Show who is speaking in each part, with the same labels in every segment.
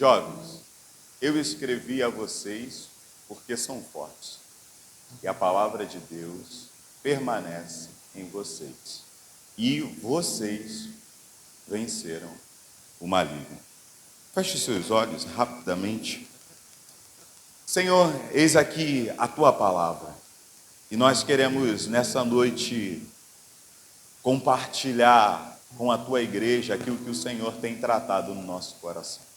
Speaker 1: Jovens, eu escrevi a vocês porque são fortes, e a palavra de Deus permanece em vocês, e vocês venceram o maligno. Feche os seus olhos rapidamente. Senhor, eis aqui a tua palavra, e nós queremos nessa noite compartilhar com a tua igreja aquilo que o Senhor tem tratado no nosso coração.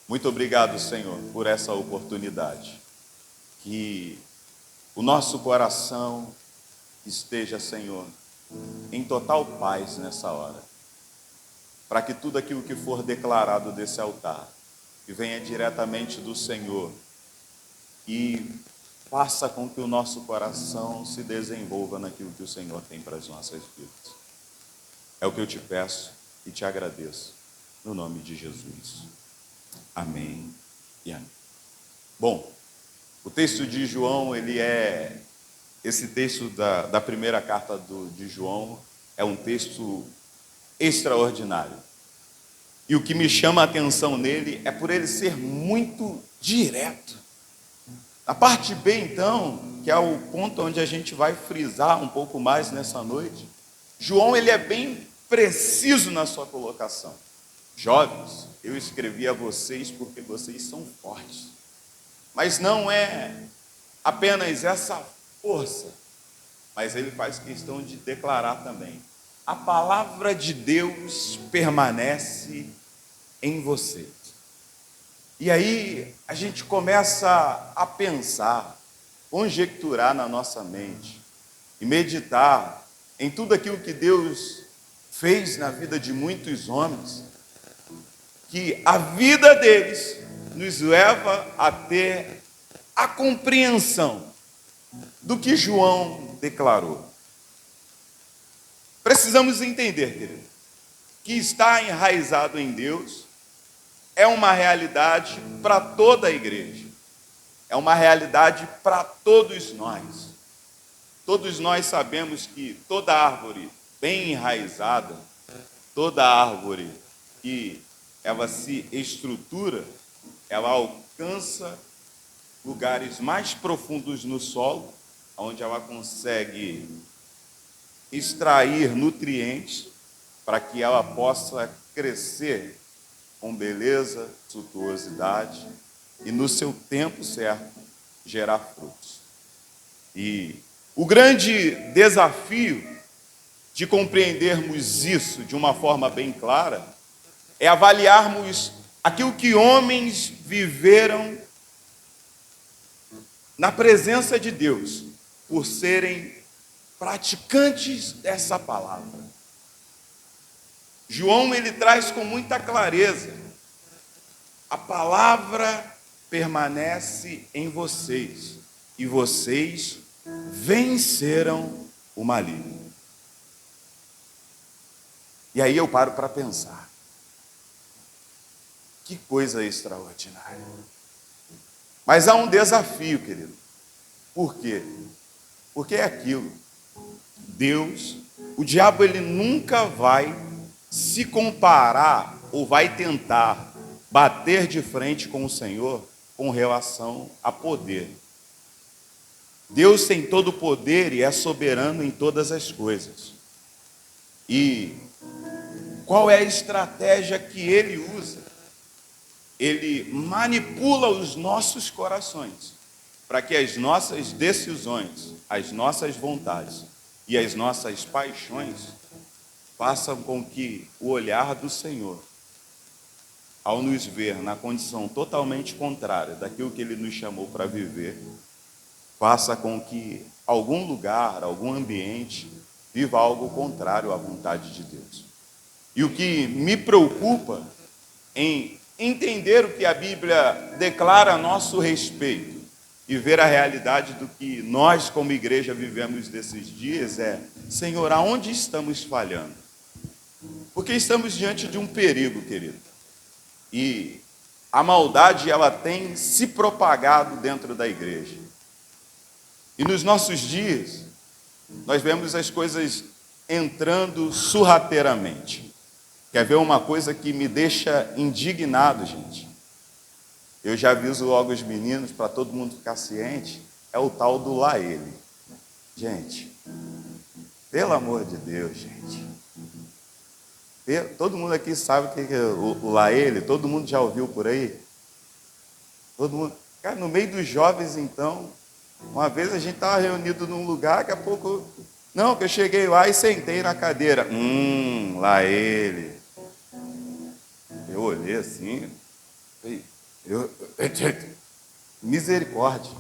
Speaker 1: Muito obrigado, Senhor, por essa oportunidade. Que o nosso coração esteja, Senhor, em total paz nessa hora. Para que tudo aquilo que for declarado desse altar, que venha diretamente do Senhor e faça com que o nosso coração se desenvolva naquilo que o Senhor tem para as nossas vidas. É o que eu te peço e te agradeço, no nome de Jesus. Amém e amém. Bom, o texto de João, esse texto da primeira carta de João, é um texto extraordinário. E o que me chama a atenção nele é por ele ser muito direto. A parte B, então, que é o ponto onde a gente vai frisar um pouco mais nessa noite, João ele é bem preciso na sua colocação. Jovens, eu escrevi a vocês porque vocês são fortes. Mas não é apenas essa força, mas ele faz questão de declarar também: a palavra de Deus permanece em vocês. E aí a gente começa a pensar, conjecturar na nossa mente e meditar em tudo aquilo que Deus fez na vida de muitos homens, que a vida deles nos leva a ter a compreensão do que João declarou. Precisamos entender, querido, que estar enraizado em Deus é uma realidade para toda a igreja, é uma realidade para todos nós. Todos nós sabemos que toda árvore bem enraizada, toda árvore que ela se estrutura, ela alcança lugares mais profundos no solo, onde ela consegue extrair nutrientes para que ela possa crescer com beleza, suntuosidade e no seu tempo certo gerar frutos. E o grande desafio de compreendermos isso de uma forma bem clara é avaliarmos aquilo que homens viveram na presença de Deus, por serem praticantes dessa palavra. João, ele traz com muita clareza: a palavra permanece em vocês, e vocês venceram o maligno. E aí eu paro para pensar, que coisa extraordinária. Mas há um desafio, querido. Por quê? Porque é aquilo. Deus, o diabo, ele nunca vai se comparar ou vai tentar bater de frente com o Senhor com relação a poder. Deus tem todo o poder e é soberano em todas as coisas. E qual é a estratégia que ele usa? Ele manipula os nossos corações para que as nossas decisões, as nossas vontades e as nossas paixões façam com que o olhar do Senhor, ao nos ver na condição totalmente contrária daquilo que Ele nos chamou para viver, faça com que algum lugar, algum ambiente, viva algo contrário à vontade de Deus. E o que me preocupa em entender o que a Bíblia declara a nosso respeito e ver a realidade do que nós, como igreja, vivemos desses dias é: Senhor, aonde estamos falhando? Porque estamos diante de um perigo, querido. E a maldade, ela tem se propagado dentro da igreja. E nos nossos dias, nós vemos as coisas entrando sorrateiramente. Quer ver uma coisa que me deixa indignado, gente? eu já aviso logo os meninos, para todo mundo ficar ciente, é o tal do lá ele. Gente, pelo amor de Deus, gente. Todo mundo aqui sabe o que é o lá ele? Todo mundo já ouviu por aí? Todo mundo. Cara, no meio dos jovens, então, uma vez a gente estava reunido num lugar, daqui a pouco. Não, que eu cheguei lá e sentei na cadeira. Lá ele. Eu olhei assim. Misericórdia.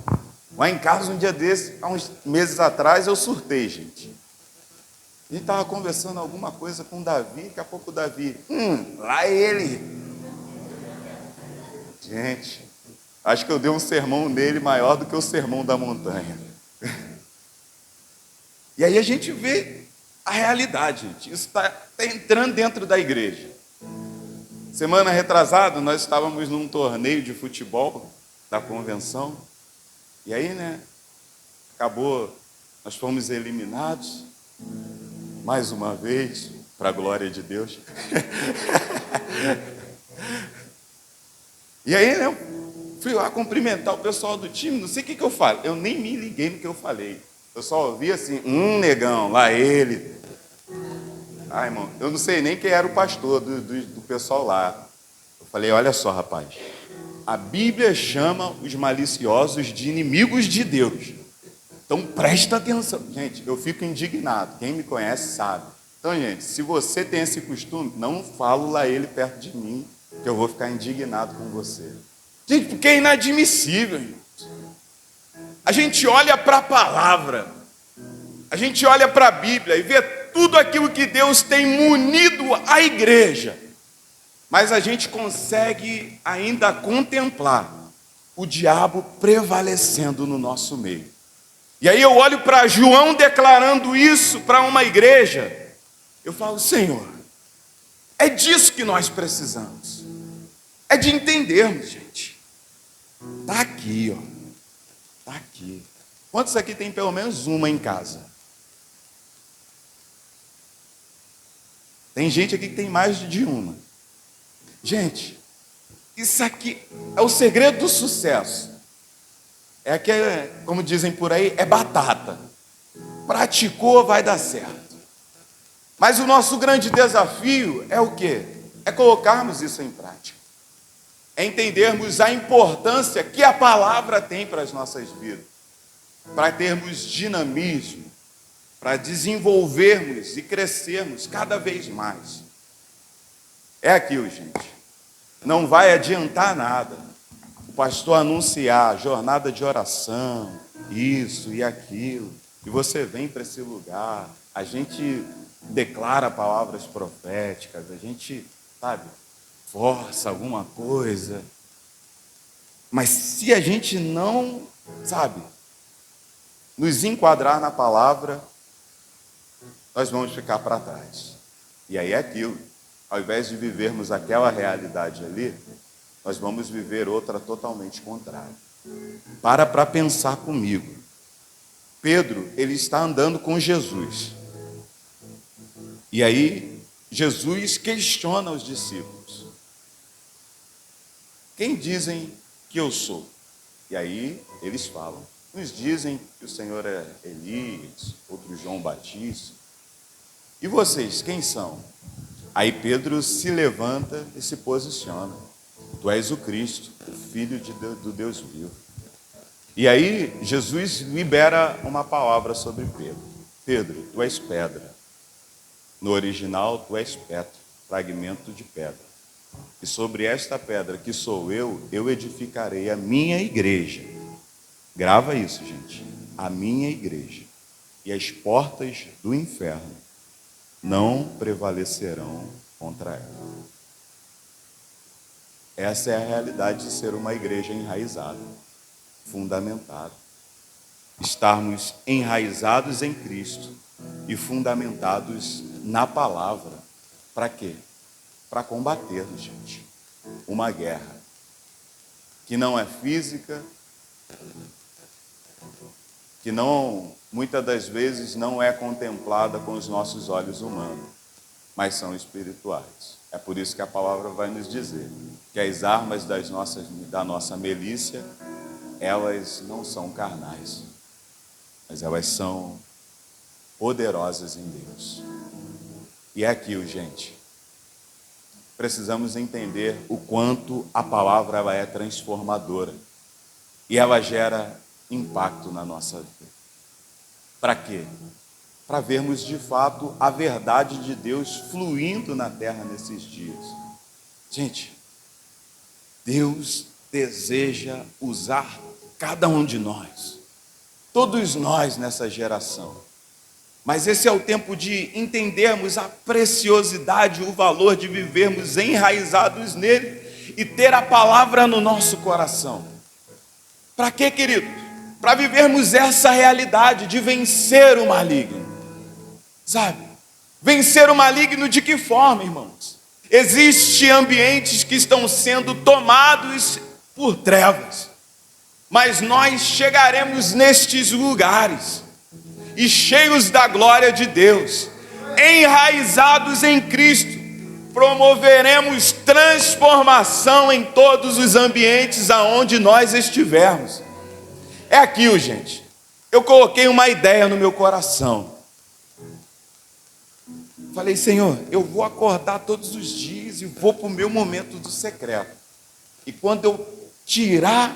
Speaker 1: Lá em casa, um dia desse, há uns meses atrás, eu surtei, gente. A gente estava conversando alguma coisa com o Davi, daqui a pouco o Davi. Lá ele. Gente, acho que eu dei um sermão nele maior do que o sermão da montanha. E aí a gente vê a realidade, gente. Isso está entrando dentro da igreja. Semana retrasada, nós estávamos num torneio de futebol da convenção. E aí, acabou, nós fomos eliminados. Mais uma vez, para a glória de Deus. E aí, fui lá cumprimentar o pessoal do time, não sei o que eu falei. Eu nem me liguei no que eu falei. Eu só ouvi assim, negão, lá ele. Ah, irmão, eu não sei nem quem era o pastor do pessoal lá. Eu falei, olha só, rapaz. A Bíblia chama os maliciosos de inimigos de Deus. Então presta atenção. Gente, eu fico indignado. Quem me conhece sabe. Então, gente, se você tem esse costume, não falo lá ele perto de mim, que eu vou ficar indignado com você. Gente, porque é inadmissível, irmãos. A gente olha para a palavra, a gente olha para a Bíblia e vê tudo aquilo que Deus tem munido a igreja, mas a gente consegue ainda contemplar o diabo prevalecendo no nosso meio. E aí eu olho para João declarando isso para uma igreja, eu falo, Senhor, é disso que nós precisamos, é de entendermos, gente. Está aqui, está aqui. Quantos aqui tem pelo menos uma em casa? Tem gente aqui que tem mais de uma. Gente, isso aqui é o segredo do sucesso. É que, como dizem por aí, é batata. Praticou, vai dar certo. Mas o nosso grande desafio é o quê? É colocarmos isso em prática. É entendermos a importância que a palavra tem para as nossas vidas. Para termos dinamismo, para desenvolvermos e crescermos cada vez mais. É aquilo, gente. Não vai adiantar nada o pastor anunciar jornada de oração, isso e aquilo, e você vem para esse lugar, a gente declara palavras proféticas, a gente, força alguma coisa, mas se a gente não, nos enquadrar na palavra, nós vamos ficar para trás. E aí é aquilo, ao invés de vivermos aquela realidade ali, nós vamos viver outra totalmente contrária. Para pensar comigo. Pedro, ele está andando com Jesus. E aí, Jesus questiona os discípulos. Quem dizem que eu sou? E aí, eles falam. Uns dizem que o Senhor é Elias, outros João Batista. E vocês, quem são? Aí Pedro se levanta e se posiciona. Tu és o Cristo, o Filho do Deus vivo. E aí Jesus libera uma palavra sobre Pedro. Pedro, tu és pedra. No original, tu és Petro, fragmento de pedra. E sobre esta pedra que sou eu edificarei a minha igreja. Grava isso, gente. A minha igreja. E as portas do inferno não prevalecerão contra ela. Essa é a realidade de ser uma igreja enraizada, fundamentada. Estarmos enraizados em Cristo e fundamentados na palavra. Para quê? Para combatermos, gente, uma guerra que não é física, que não, muitas das vezes, não é contemplada com os nossos olhos humanos, mas são espirituais. É por isso que a palavra vai nos dizer que as armas da nossa milícia, elas não são carnais, mas elas são poderosas em Deus. E é aquilo, gente. Precisamos entender o quanto a palavra ela é transformadora e ela gera impacto na nossa vida. Para quê? Para vermos de fato a verdade de Deus fluindo na terra nesses dias. Gente, Deus deseja usar cada um de nós, todos nós nessa geração. Mas esse é o tempo de entendermos a preciosidade, o valor de vivermos enraizados nele e ter a palavra no nosso coração. Para quê, querido? Para vivermos essa realidade de vencer o maligno. Sabe? Vencer o maligno de que forma, irmãos? Existem ambientes que estão sendo tomados por trevas, mas nós chegaremos nestes lugares e cheios da glória de Deus, enraizados em Cristo, promoveremos transformação em todos os ambientes aonde nós estivermos. É aquilo, gente. Eu coloquei uma ideia no meu coração. Falei, Senhor, eu vou acordar todos os dias e vou para o meu momento do secreto. E quando eu tirar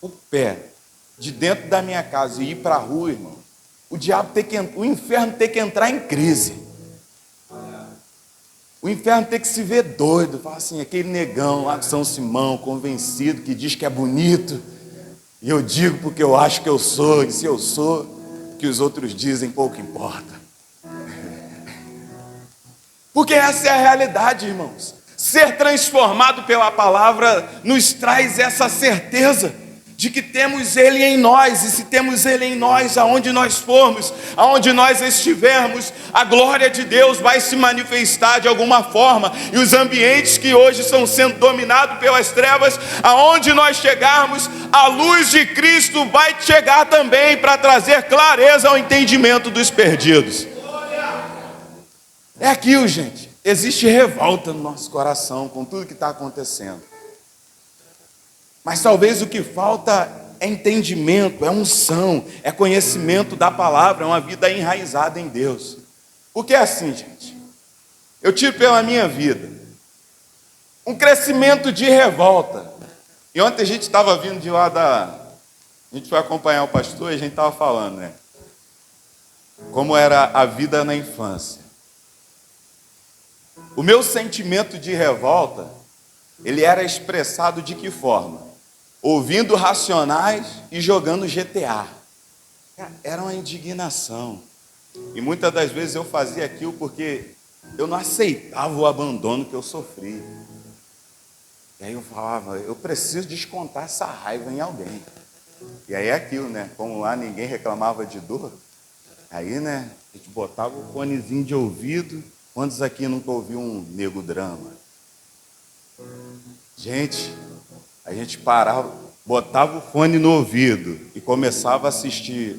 Speaker 1: o pé de dentro da minha casa e ir para a rua, irmão, o inferno tem que entrar em crise. O inferno tem que se ver doido. Fala assim, aquele negão lá de São Simão, convencido, que diz que é bonito. E eu digo porque eu acho que eu sou. E se eu sou, o que os outros dizem, pouco importa. Porque essa é a realidade, irmãos. Ser transformado pela palavra nos traz essa certeza de que temos Ele em nós, e se temos Ele em nós, aonde nós formos, aonde nós estivermos, a glória de Deus vai se manifestar de alguma forma, e os ambientes que hoje estão sendo dominados pelas trevas, aonde nós chegarmos, a luz de Cristo vai chegar também para trazer clareza ao entendimento dos perdidos. É aquilo, gente, existe revolta no nosso coração com tudo que está acontecendo. Mas talvez o que falta é entendimento, é unção, é conhecimento da palavra, é uma vida enraizada em Deus. Porque é assim, gente, eu tiro pela minha vida um crescimento de revolta. E ontem a gente estava vindo de lá a gente foi acompanhar o pastor e a gente estava falando, né? Como era a vida na infância. O meu sentimento de revolta, ele era expressado de que forma? Ouvindo Racionais e jogando GTA. Era uma indignação. E muitas das vezes eu fazia aquilo porque eu não aceitava o abandono que eu sofri. E aí eu falava, eu preciso descontar essa raiva em alguém. E aí é aquilo, né? Como lá ninguém reclamava de dor, aí, né, a gente botava o fonezinho de ouvido. Quantos aqui nunca ouviu um nego drama? Gente, a gente parava, botava o fone no ouvido e começava a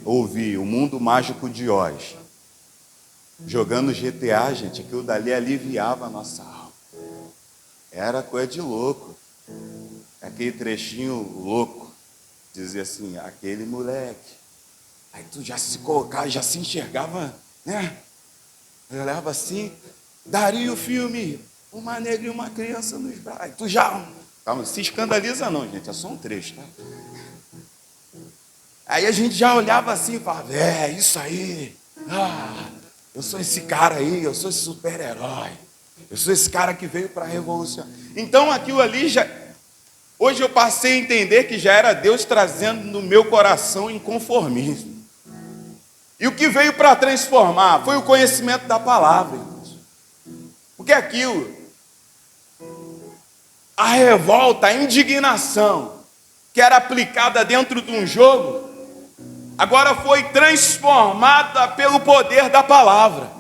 Speaker 1: ouvir o Mundo Mágico de Oz. Jogando GTA, gente, aquilo dali aliviava a nossa alma. Era coisa de louco. Aquele trechinho louco. Dizia assim, aquele moleque. Aí tu já se colocava, já se enxergava, né? Eu olhava assim, daria o filme, uma negra e uma criança nos braços. Aí tu já... Calma, se escandaliza não, gente, é só um trecho, tá? Aí a gente já olhava assim e falava, isso aí, eu sou esse cara aí, eu sou esse super-herói, eu sou esse cara que veio para revolucionar. Então aquilo ali hoje eu passei a entender que já era Deus trazendo no meu coração inconformismo. E o que veio para transformar foi o conhecimento da palavra, irmãos. Porque aquilo, a revolta, a indignação que era aplicada dentro de um jogo, agora foi transformada pelo poder da palavra.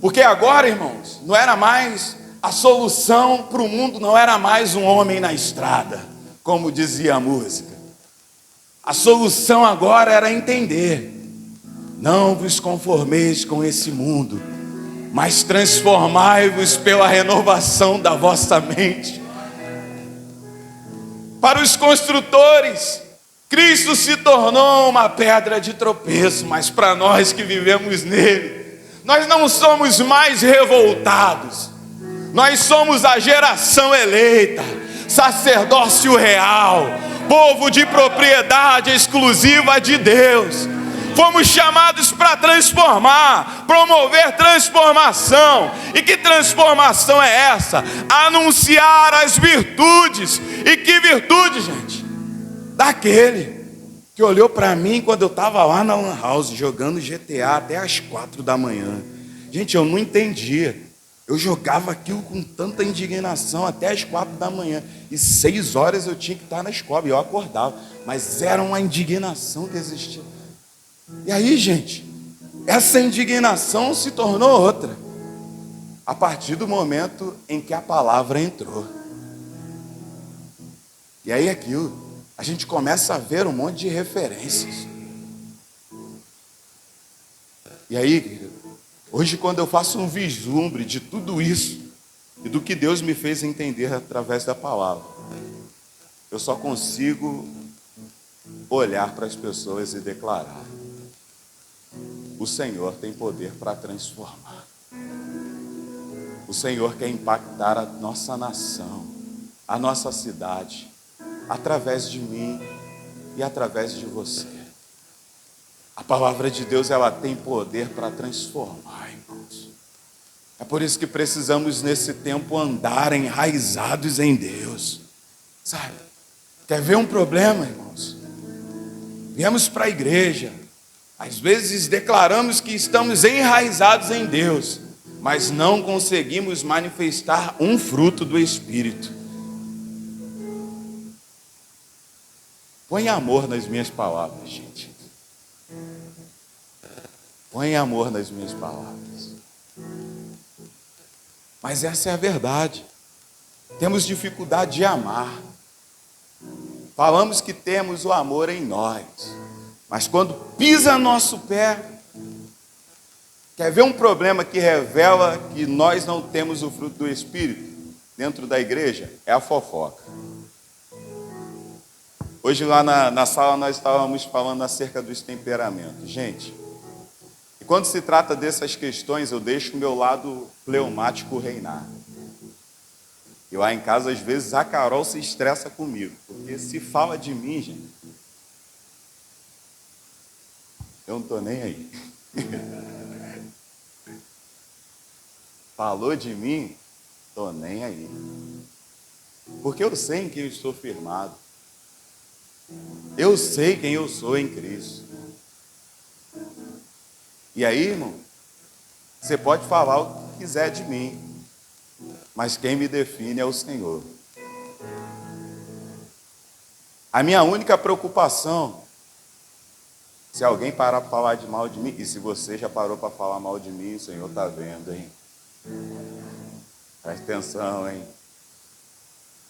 Speaker 1: Porque agora, irmãos, não era mais a solução para o mundo, não era mais um homem na estrada, como dizia a música. A solução agora era entender: não vos conformeis com esse mundo, mas transformai-vos pela renovação da vossa mente. Para os construtores, Cristo se tornou uma pedra de tropeço, mas para nós que vivemos nele, nós não somos mais revoltados, nós somos a geração eleita, sacerdócio real, povo de propriedade exclusiva de Deus. Fomos chamados para transformar, promover transformação. E que transformação é essa? Anunciar as virtudes. E que virtude, gente? Daquele que olhou para mim quando eu estava lá na Lan House, jogando GTA até as 4 da manhã. Gente, eu não entendia. Eu jogava aquilo com tanta indignação até as 4 da manhã. E 6 horas eu tinha que estar na escola. E eu acordava. Mas era uma indignação que existia. E aí, gente, essa indignação se tornou outra. A partir do momento em que a palavra entrou. E aí aquilo, a gente começa a ver um monte de referências. E aí, querido, hoje quando eu faço um vislumbre de tudo isso, e do que Deus me fez entender através da palavra, eu só consigo olhar para as pessoas e declarar: o Senhor tem poder para transformar. O Senhor quer impactar a nossa nação, a nossa cidade, através de mim e através de você. A palavra de Deus, ela tem poder para transformar, irmãos. É por isso que precisamos nesse tempo andar enraizados em Deus. Sabe? Quer ver um problema, irmãos? Viemos para a igreja. Às vezes declaramos que estamos enraizados em Deus, mas não conseguimos manifestar um fruto do Espírito. Põe amor nas minhas palavras, gente. Põe amor nas minhas palavras. Mas essa é a verdade. Temos dificuldade de amar. Falamos que temos o amor em nós, mas quando pisa nosso pé, quer ver um problema que revela que nós não temos o fruto do Espírito dentro da igreja? É a fofoca. Hoje lá na sala nós estávamos falando acerca dos temperamentos. Gente, e quando se trata dessas questões, eu deixo o meu lado fleumático reinar. E lá em casa, às vezes, a Carol se estressa comigo, porque se fala de mim, gente, eu não estou nem aí. Falou de mim, estou nem aí. Porque eu sei em quem eu estou firmado. Eu sei quem eu sou em Cristo. E aí, irmão, você pode falar o que quiser de mim, mas quem me define é o Senhor. A minha única preocupação, se alguém parar para falar de mal de mim, e se você já parou para falar mal de mim, o Senhor está vendo, hein? Presta atenção, hein?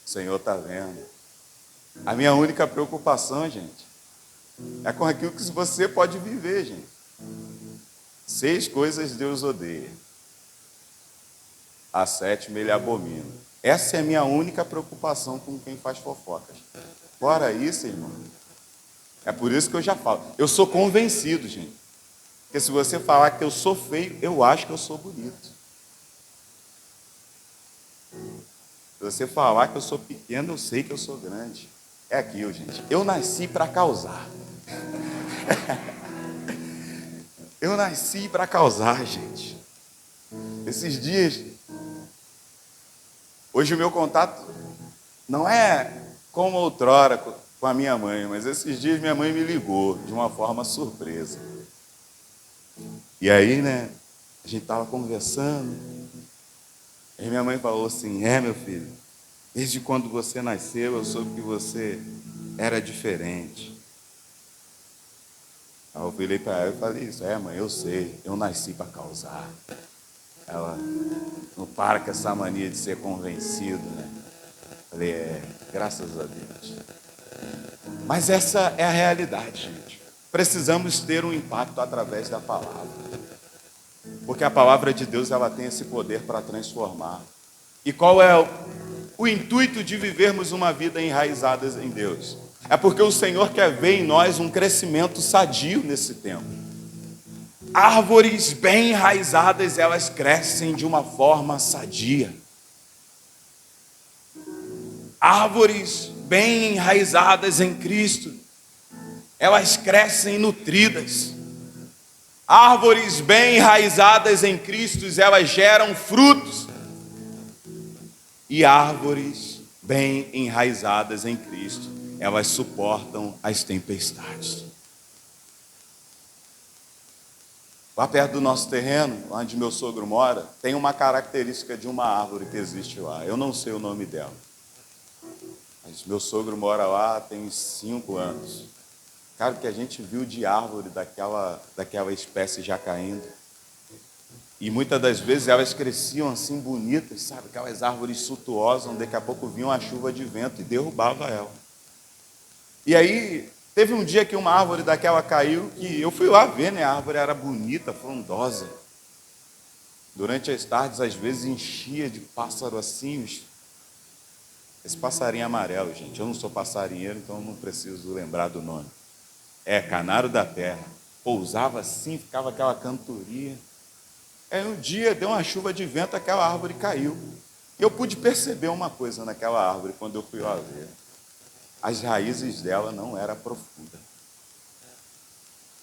Speaker 1: O Senhor está vendo. A minha única preocupação, gente, é com aquilo que você pode viver, gente. 6 coisas Deus odeia. A 7ª ele abomina. Essa é a minha única preocupação com quem faz fofocas. Fora isso, irmão, é por isso que eu já falo. Eu sou convencido, gente. Porque se você falar que eu sou feio, eu acho que eu sou bonito. Se você falar que eu sou pequeno, eu sei que eu sou grande. É aquilo, gente. Eu nasci para causar. Eu nasci para causar, gente. Esses dias, hoje o meu contato não é como outrora com a minha mãe, mas esses dias minha mãe me ligou de uma forma surpresa. E aí, né, a gente estava conversando, e minha mãe falou assim: meu filho, desde quando você nasceu eu soube que você era diferente. Aí eu virei para ela e falei isso: mãe, eu sei, eu nasci para causar. Ela não para com essa mania de ser convencido, né? Falei: graças a Deus. Mas essa é a realidade, gente. Precisamos ter um impacto através da palavra. Porque a palavra de Deus, ela tem esse poder para transformar. E qual é o intuito de vivermos uma vida enraizada em Deus? É porque o Senhor quer ver em nós um crescimento sadio nesse tempo. Árvores bem enraizadas, elas crescem de uma forma sadia. Árvores bem enraizadas em Cristo, elas crescem nutridas. Árvores bem enraizadas em Cristo, elas geram frutos. E árvores bem enraizadas em Cristo, elas suportam as tempestades. Lá perto do nosso terreno, onde meu sogro mora, tem uma característica de uma árvore que existe lá. Eu não sei o nome dela. Mas meu sogro mora lá tem uns 5 anos. Cara, o que a gente viu de árvore daquela espécie já caindo. E muitas das vezes elas cresciam assim bonitas, sabe? Aquelas árvores suntuosas, onde daqui a pouco vinha uma chuva de vento e derrubava ela. E aí, teve um dia que uma árvore daquela caiu, que eu fui lá ver, né? A árvore era bonita, frondosa. Durante as tardes, às vezes, enchia de pássaro assim. Esse passarinho amarelo, gente. Eu não sou passarinheiro, então não preciso lembrar do nome. É, canário da terra. Pousava assim, ficava aquela cantoria. Aí um dia deu uma chuva de vento, aquela árvore caiu. E eu pude perceber uma coisa naquela árvore quando eu fui lá ver. As raízes dela não eram profundas.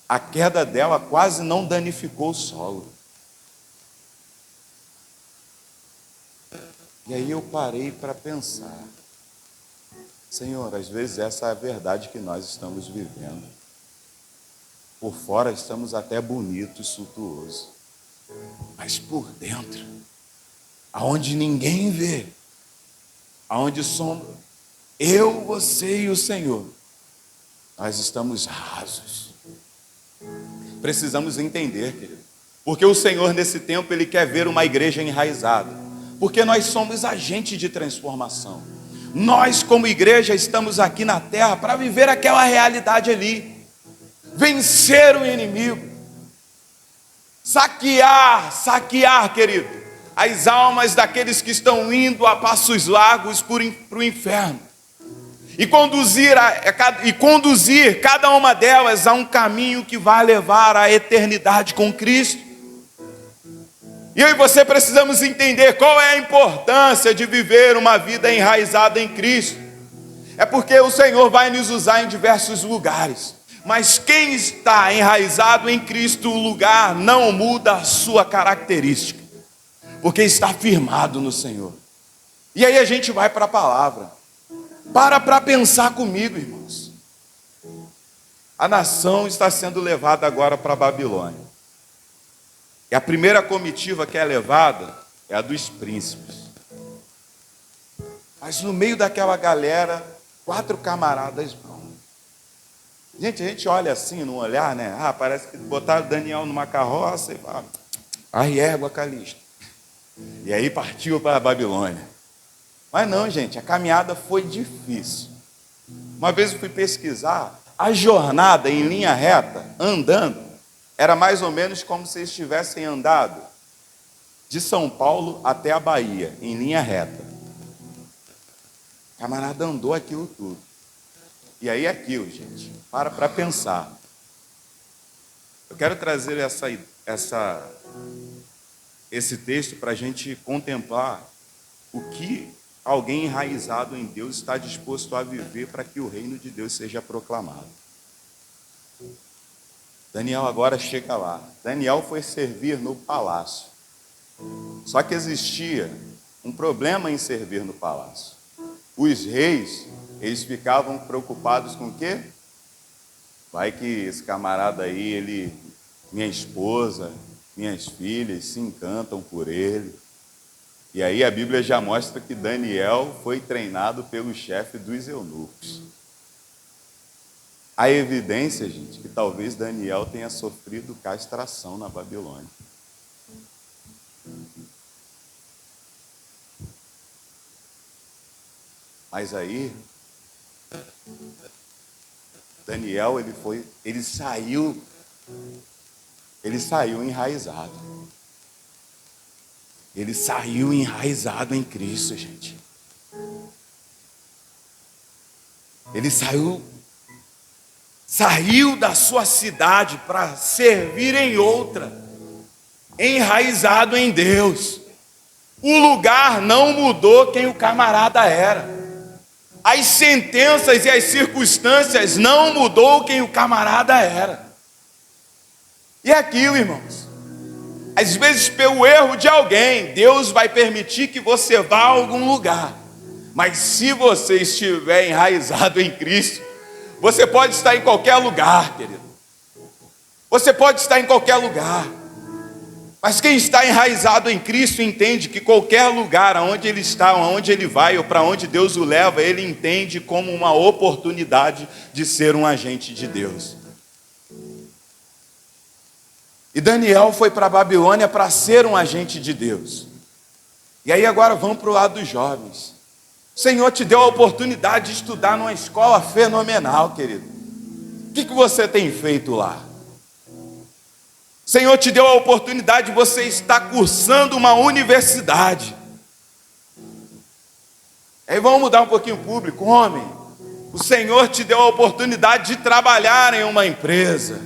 Speaker 1: A queda dela quase não danificou o solo. E aí eu parei para pensar. Senhor, às vezes essa é a verdade que nós estamos vivendo. Por fora estamos até bonitos, suntuosos. Mas por dentro, aonde ninguém vê, aonde somos eu, você e o Senhor, nós estamos rasos. Precisamos entender, querido, porque o Senhor nesse tempo, Ele quer ver uma igreja enraizada, porque nós somos agentes de transformação. Nós como igreja estamos aqui na terra para viver aquela realidade ali, vencer o inimigo, saquear, querido, as almas daqueles que estão indo a passos largos para o inferno. E conduzir cada uma delas a um caminho que vai levar à eternidade com Cristo. E eu e você precisamos entender qual é a importância de viver uma vida enraizada em Cristo. É porque o Senhor vai nos usar em diversos lugares. Mas quem está enraizado em Cristo, o lugar não muda a sua característica. Porque está firmado no Senhor. E aí a gente vai para a palavra. Para pensar comigo, irmãos. A nação está sendo levada agora para a Babilônia. E a primeira comitiva que é levada é a dos príncipes. Mas no meio daquela galera, 4 camaradas vão. Gente, a gente olha assim, no olhar, né? Parece que botaram Daniel numa carroça e fala, égua, Calixto. E aí partiu para a Babilônia. Mas não, gente, a caminhada foi difícil. Uma vez eu fui pesquisar, a jornada em linha reta, andando, era mais ou menos como se eles tivessem andado de São Paulo até a Bahia, em linha reta. O camarada andou aquilo tudo. E aí aquilo, gente, para pensar. Eu quero trazer esse texto para a gente contemplar o que alguém enraizado em Deus está disposto a viver para que o reino de Deus seja proclamado. Daniel agora chega lá. Daniel foi servir no palácio. Só que existia um problema em servir no palácio. Os reis, eles ficavam preocupados com o quê? Vai que esse camarada aí, minha esposa, minhas filhas se encantam por ele. E aí a Bíblia já mostra que Daniel foi treinado pelo chefe dos eunucos. Há evidência, gente, que talvez Daniel tenha sofrido castração na Babilônia. Mas aí, Daniel, ele saiu enraizado. Ele saiu enraizado em Cristo, gente. Ele saiu da sua cidade para servir em outra, enraizado em Deus. O lugar não mudou quem o camarada era. As sentenças e as circunstâncias não mudou quem o camarada era. E é aquilo, irmãos. Às vezes, pelo erro de alguém, Deus vai permitir que você vá a algum lugar. Mas se você estiver enraizado em Cristo, você pode estar em qualquer lugar, querido. Você pode estar em qualquer lugar. Mas quem está enraizado em Cristo entende que qualquer lugar, aonde ele está, aonde ele vai, ou para onde Deus o leva, ele entende como uma oportunidade de ser um agente de Deus. E Daniel foi para a Babilônia para ser um agente de Deus. E aí agora vamos para o lado dos jovens. O Senhor te deu a oportunidade de estudar numa escola fenomenal, querido. O que você tem feito lá? O Senhor te deu a oportunidade de você estar cursando uma universidade. Aí vamos mudar um pouquinho o público. Homem, o Senhor te deu a oportunidade de trabalhar em uma empresa.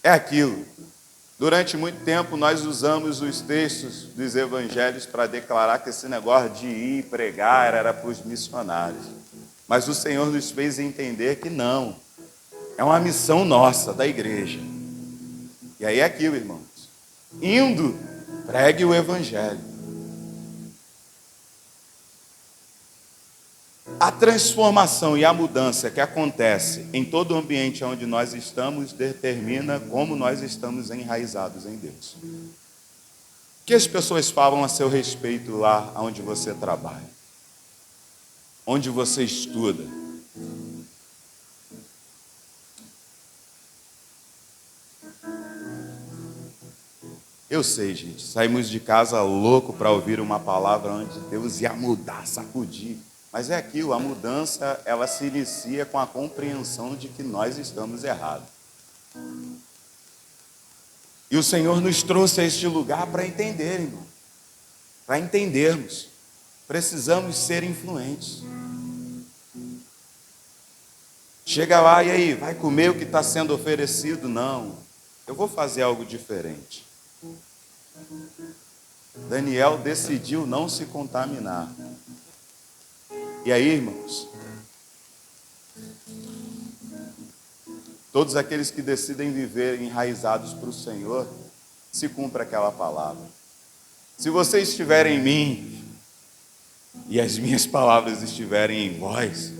Speaker 1: É aquilo. Durante muito tempo nós usamos os textos dos evangelhos para declarar que esse negócio de ir pregar era para os missionários. Mas o Senhor nos fez entender que não. É uma missão nossa, da igreja. E aí é aquilo, irmãos. Indo, pregue o evangelho. A transformação e a mudança que acontece em todo o ambiente onde nós estamos determina como nós estamos enraizados em Deus. O que as pessoas falam a seu respeito lá onde você trabalha? Onde você estuda? Eu sei, gente, saímos de casa louco para ouvir uma palavra onde Deus ia mudar, sacudir. Mas é aquilo, a mudança, ela se inicia com a compreensão de que nós estamos errados. E o Senhor nos trouxe a este lugar para entender, irmão. Para entendermos. Precisamos ser influentes. Chega lá e aí, vai comer o que está sendo oferecido? Não, eu vou fazer algo diferente. Daniel decidiu não se contaminar. E aí, irmãos, todos aqueles que decidem viver enraizados para o Senhor, se cumpra aquela palavra. Se você estiver em mim, e as minhas palavras estiverem em vós,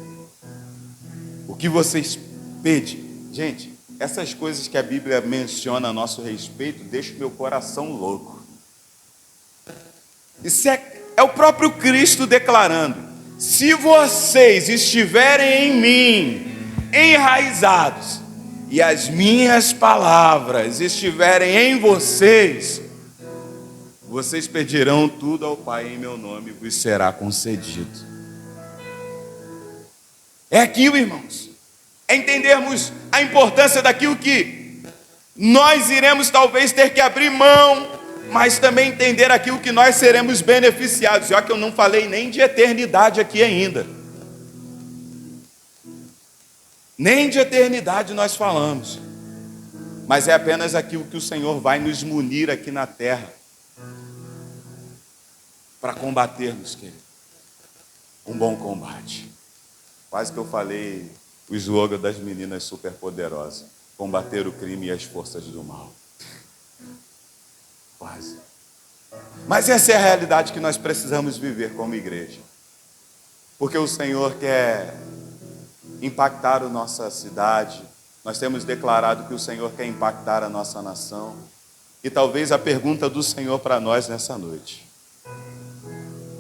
Speaker 1: o que vocês pedem, gente, essas coisas que a Bíblia menciona a nosso respeito, deixam meu coração louco. Isso é o próprio Cristo declarando. Se vocês estiverem em mim, enraizados, e as minhas palavras estiverem em vocês, vocês pedirão tudo ao Pai em meu nome e vos será concedido. É aquilo, irmãos. É entendermos a importância daquilo que nós iremos talvez ter que abrir mão, mas também entender aquilo que nós seremos beneficiados. Já que eu não falei nem de eternidade aqui ainda. Nem de eternidade nós falamos. Mas é apenas aquilo que o Senhor vai nos munir aqui na terra. Para combatermos, querido. Um bom combate. Quase que eu falei o slogan das meninas superpoderosas. Combater o crime e as forças do mal. Quase. Mas essa é a realidade que nós precisamos viver como igreja. Porque o Senhor quer impactar a nossa cidade. Nós temos declarado que o Senhor quer impactar a nossa nação. E talvez a pergunta do Senhor para nós nessa noite: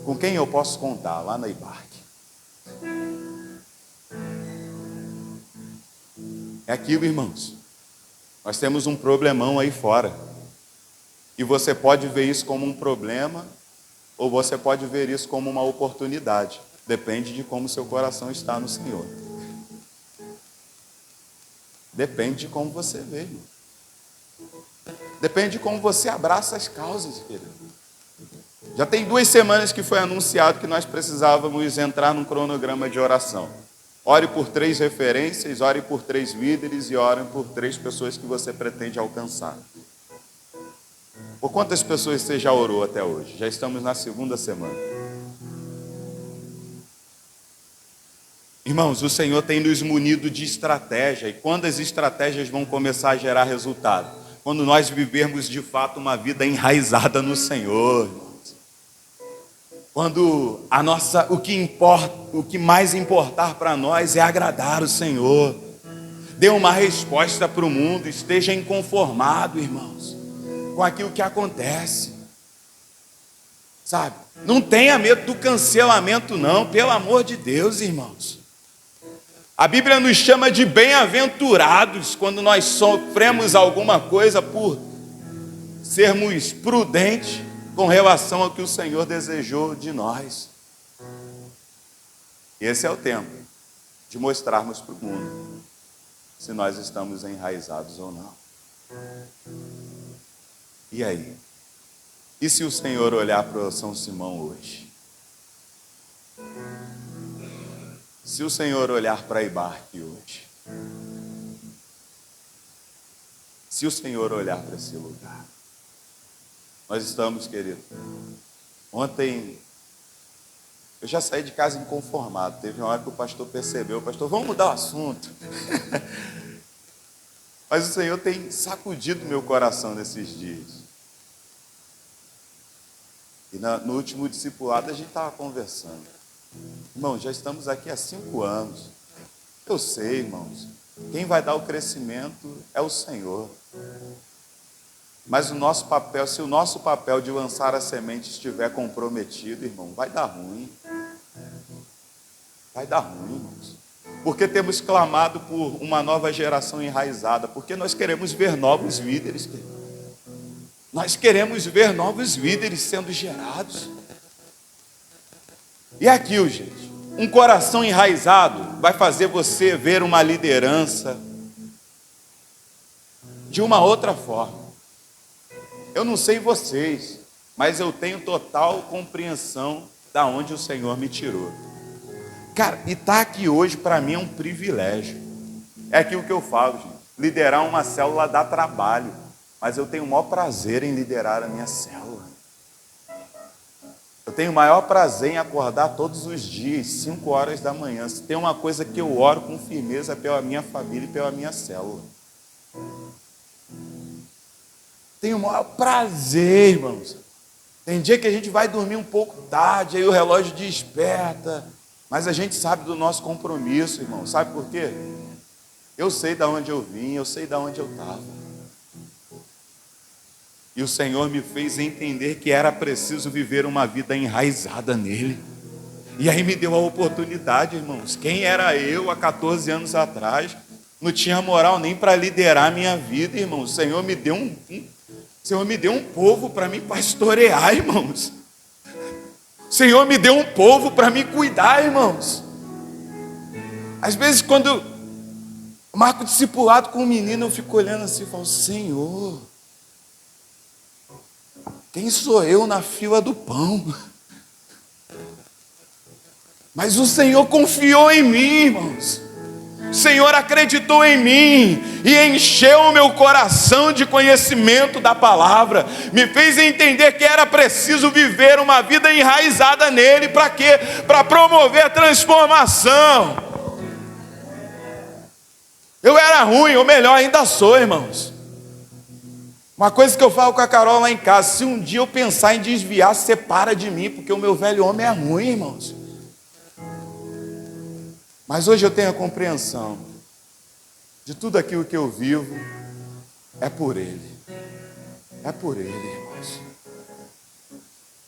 Speaker 1: com quem eu posso contar lá na Ibarque? É aquilo, irmãos. Nós temos um problemão aí fora. E você pode ver isso como um problema, ou você pode ver isso como uma oportunidade. Depende de como seu coração está no Senhor. Depende de como você vê, irmão. Depende de como você abraça as causas, querido. Já tem 2 semanas que foi anunciado que nós precisávamos entrar num cronograma de oração. Ore por 3 referências, ore por 3 líderes e ore por 3 pessoas que você pretende alcançar. Por quantas pessoas você já orou até hoje? Já estamos na 2ª semana. Irmãos, o Senhor tem nos munido de estratégia. E quando as estratégias vão começar a gerar resultado? Quando nós vivermos de fato uma vida enraizada no Senhor, irmãos. Quando o que mais importar para nós é agradar o Senhor. Dê uma resposta para o mundo, esteja inconformado, irmãos, com aquilo que acontece. Sabe? Não tenha medo do cancelamento, não, pelo amor de Deus, irmãos. A Bíblia nos chama de bem-aventurados quando nós sofremos alguma coisa por sermos prudentes com relação ao que o Senhor desejou de nós. E esse é o tempo de mostrarmos para o mundo se nós estamos enraizados ou não. E aí? E se o Senhor olhar para São Simão hoje? Se o Senhor olhar para Ibarque hoje? Se o Senhor olhar para esse lugar? Nós estamos, querido. Ontem, eu já saí de casa inconformado. Teve uma hora que o pastor percebeu. Pastor, vamos mudar o assunto. Mas o Senhor tem sacudido meu coração nesses dias. E no último discipulado a gente estava conversando. Irmão, já estamos aqui há 5 anos. Eu sei, irmãos, quem vai dar o crescimento é o Senhor. Mas o nosso papel, se o nosso papel de lançar a semente estiver comprometido, irmão, vai dar ruim. Vai dar ruim, irmãos. Porque temos clamado por uma nova geração enraizada, porque nós queremos ver novos líderes, querido. Nós queremos ver novos líderes sendo gerados. E aquilo, gente, um coração enraizado vai fazer você ver uma liderança de uma outra forma. Eu não sei vocês, mas eu tenho total compreensão da onde o Senhor me tirou. Cara, e estar aqui hoje para mim é um privilégio. É aquilo que eu falo, gente. Liderar uma célula dá trabalho, mas eu tenho o maior prazer em liderar a minha célula. Eu tenho o maior prazer em acordar todos os dias, 5 horas da manhã. Se tem uma coisa que eu oro com firmeza pela minha família e pela minha célula. Tenho o maior prazer, irmãos. Tem dia que a gente vai dormir um pouco tarde, aí o relógio desperta. Mas a gente sabe do nosso compromisso, irmão. Sabe por quê? Eu sei de onde eu vim, eu sei de onde eu estava. E o Senhor me fez entender que era preciso viver uma vida enraizada nele. E aí me deu a oportunidade, irmãos. Quem era eu há 14 anos atrás? Não tinha moral nem para liderar a minha vida, irmão. O Senhor me deu um povo para me pastorear, irmãos. O Senhor me deu um povo para me cuidar, irmãos. Às vezes, quando eu marco discipulado com um menino, eu fico olhando assim e falo, Senhor, quem sou eu na fila do pão? Mas o Senhor confiou em mim, irmãos. O Senhor acreditou em mim e encheu o meu coração de conhecimento da palavra. Me fez entender que era preciso viver uma vida enraizada nele. Para quê? Para promover transformação. Eu era ruim, ou melhor, ainda sou, irmãos. Uma coisa que eu falo com a Carol lá em casa: se um dia eu pensar em desviar, separa de mim, porque o meu velho homem é ruim, irmãos. Mas hoje eu tenho a compreensão de tudo aquilo que eu vivo é por Ele. É por Ele, irmãos.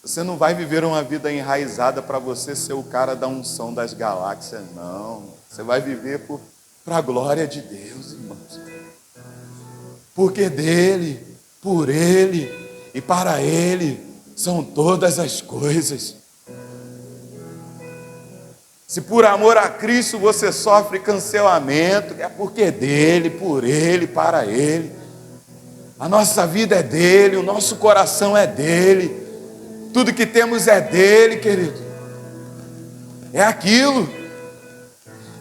Speaker 1: Você não vai viver uma vida enraizada para você ser o cara da unção das galáxias, não. Você vai viver para a glória de Deus, irmãos. Porque dele, por Ele e para Ele são todas as coisas. Se por amor a Cristo você sofre cancelamento, é porque dele, por Ele, para Ele. A nossa vida é dele, o nosso coração é dele. Tudo que temos é dele, querido. É aquilo.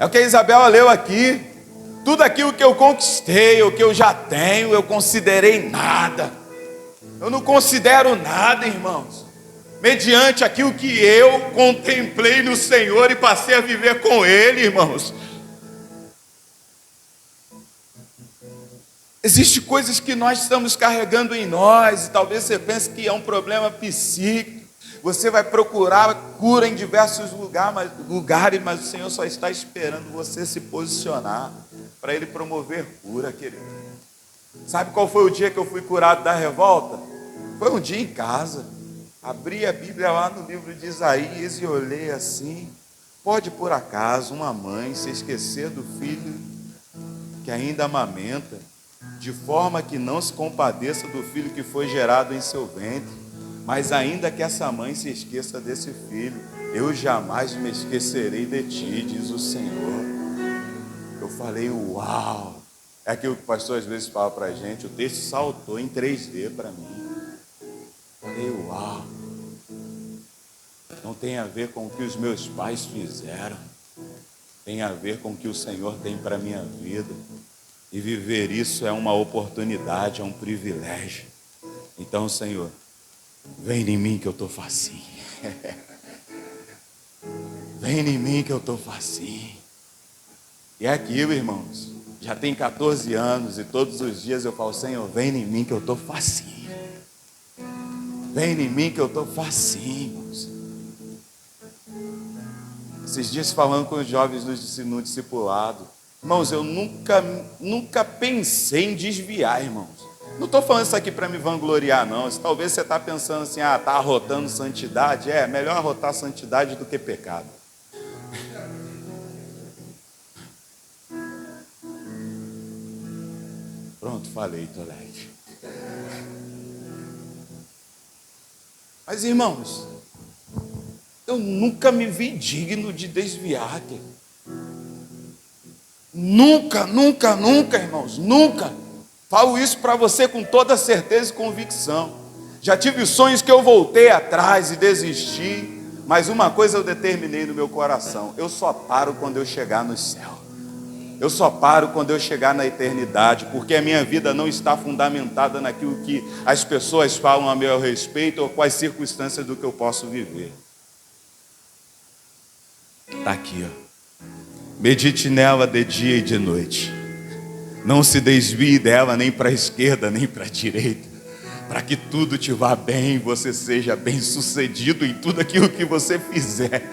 Speaker 1: É o que a Isabela leu aqui. Tudo aquilo que eu conquistei, o que eu já tenho, eu considerei nada. Eu não considero nada, irmãos, mediante aquilo que eu contemplei no Senhor e passei a viver com Ele, irmãos. Existem coisas que nós estamos carregando em nós, e talvez você pense que é um problema psíquico. Você vai procurar cura em diversos lugares, mas o Senhor só está esperando você se posicionar para Ele promover cura, querido. Sabe qual foi o dia que eu fui curado da revolta? Foi um dia em casa. Abri a Bíblia lá no livro de Isaías e olhei assim. Pode por acaso uma mãe se esquecer do filho que ainda amamenta, de forma que não se compadeça do filho que foi gerado em seu ventre? Mas ainda que essa mãe se esqueça desse filho, eu jamais me esquecerei de ti, diz o Senhor. Eu falei, uau! É aquilo que o pastor às vezes fala para a gente, o texto saltou em 3D para mim. Falei, uau! Não tem a ver com o que os meus pais fizeram, tem a ver com o que o Senhor tem para a minha vida. E viver isso é uma oportunidade, é um privilégio. Então, Senhor, vem em mim que eu estou facinho. Vem em mim que eu estou facinho. E é aquilo, irmãos. Já tem 14 anos e todos os dias eu falo, Senhor, vem em mim que eu estou facinho. Vem em mim que eu estou facinho, irmãos. Esses dias falando com os jovens no discipulado. Irmãos, eu nunca pensei em desviar, irmãos. Não estou falando isso aqui para me vangloriar, não. Talvez você está pensando assim, está arrotando santidade. É melhor arrotar santidade do que pecado. Pronto, falei, Tolete. Mas, irmãos, eu nunca me vi digno de desviar. Nunca, irmãos, nunca. Falo isso para você com toda certeza e convicção. Já tive sonhos que eu voltei atrás e desisti, mas uma coisa eu determinei no meu coração: eu só paro quando eu chegar no céu. Eu só paro quando eu chegar na eternidade, porque a minha vida não está fundamentada naquilo que as pessoas falam a meu respeito ou quais circunstâncias do que eu posso viver. Está aqui, ó. Medite nela de dia e de noite. Não se desvie dela nem para a esquerda nem para a direita, para que tudo te vá bem, você seja bem sucedido em tudo aquilo que você fizer.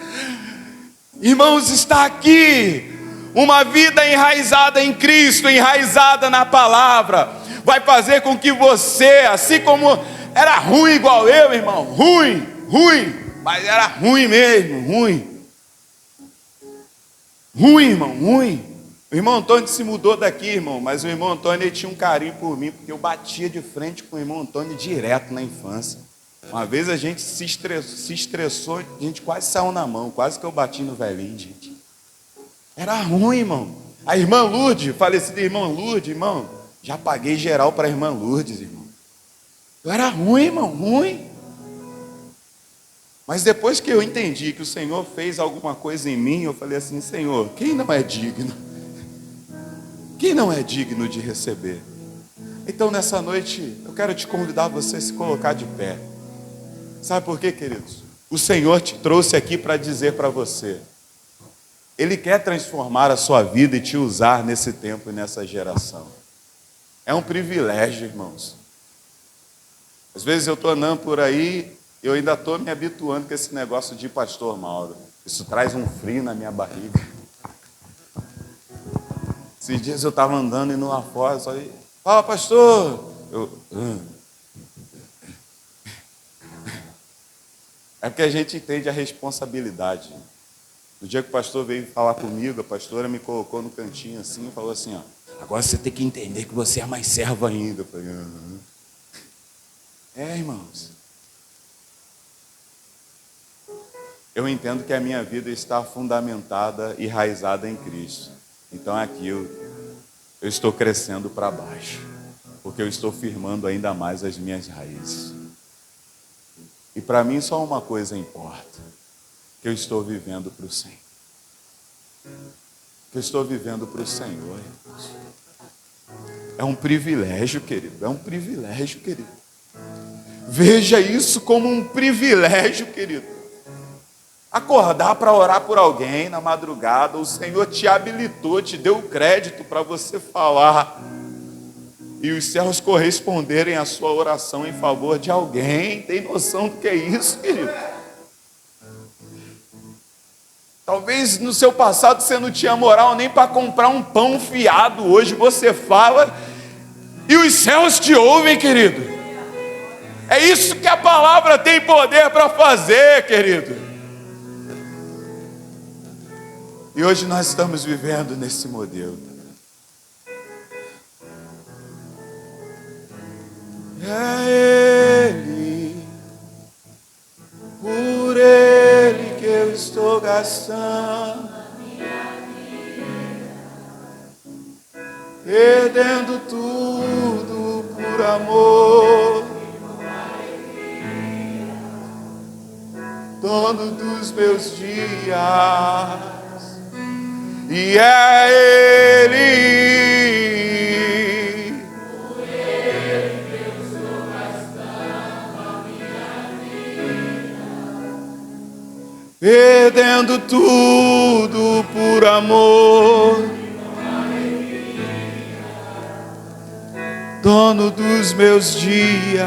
Speaker 1: Irmãos, está aqui uma vida enraizada em Cristo, enraizada na palavra, vai fazer com que você, assim como era ruim igual eu, irmão, ruim, mas era ruim mesmo, ruim, irmão, ruim. O irmão Antônio se mudou daqui, irmão, mas o irmão Antônio ele tinha um carinho por mim, porque eu batia de frente com o irmão Antônio direto na infância. Uma vez a gente se estressou, a gente quase saiu na mão, quase que eu bati no velhinho, gente. Era ruim, irmão. A irmã Lourdes, falecida irmã Lourdes, irmão, já paguei geral para a irmã Lourdes, irmão. Eu era ruim, irmão, ruim. Mas depois que eu entendi que o Senhor fez alguma coisa em mim, eu falei assim, Senhor, quem não é digno? Quem não é digno de receber? Então nessa noite, eu quero te convidar a você se colocar de pé. Sabe por quê, queridos? O Senhor te trouxe aqui para dizer para você, Ele quer transformar a sua vida e te usar nesse tempo e nessa geração. É um privilégio, irmãos. Às vezes eu estou andando por aí, eu ainda estou me habituando com esse negócio de pastor Mauro. Isso traz um frio na minha barriga. Esses dias eu estava andando e numa foto, só aí, fala pastor. É porque a gente entende a responsabilidade. No dia que o pastor veio falar comigo, a pastora me colocou no cantinho assim e falou assim, ó, agora você tem que entender que você é mais servo ainda. Eu falei, irmãos. Eu entendo que a minha vida está fundamentada e enraizada em Cristo. Então é aquilo, eu estou crescendo para baixo. porque eu estou firmando ainda mais as minhas raízes. E para mim só uma coisa importa, que eu estou vivendo para o Senhor. Que eu estou vivendo para o Senhor. É um privilégio, querido, é um privilégio, querido. Veja isso como um privilégio, querido. Acordar para orar por alguém na madrugada, o Senhor te habilitou, te deu crédito para você falar, e os céus corresponderem à sua oração em favor de alguém. Tem noção do que é isso, querido? Talvez no seu passado você não tinha moral nem para comprar um pão fiado. Hoje você fala e os céus te ouvem, querido. É isso que a palavra tem poder para fazer, querido. E hoje nós estamos vivendo nesse modelo. É Ele, por Ele que eu estou gastando, perdendo tudo por amor, dono dos meus dias, e é Ele. Perdendo tudo por amor, dono dos meus dias,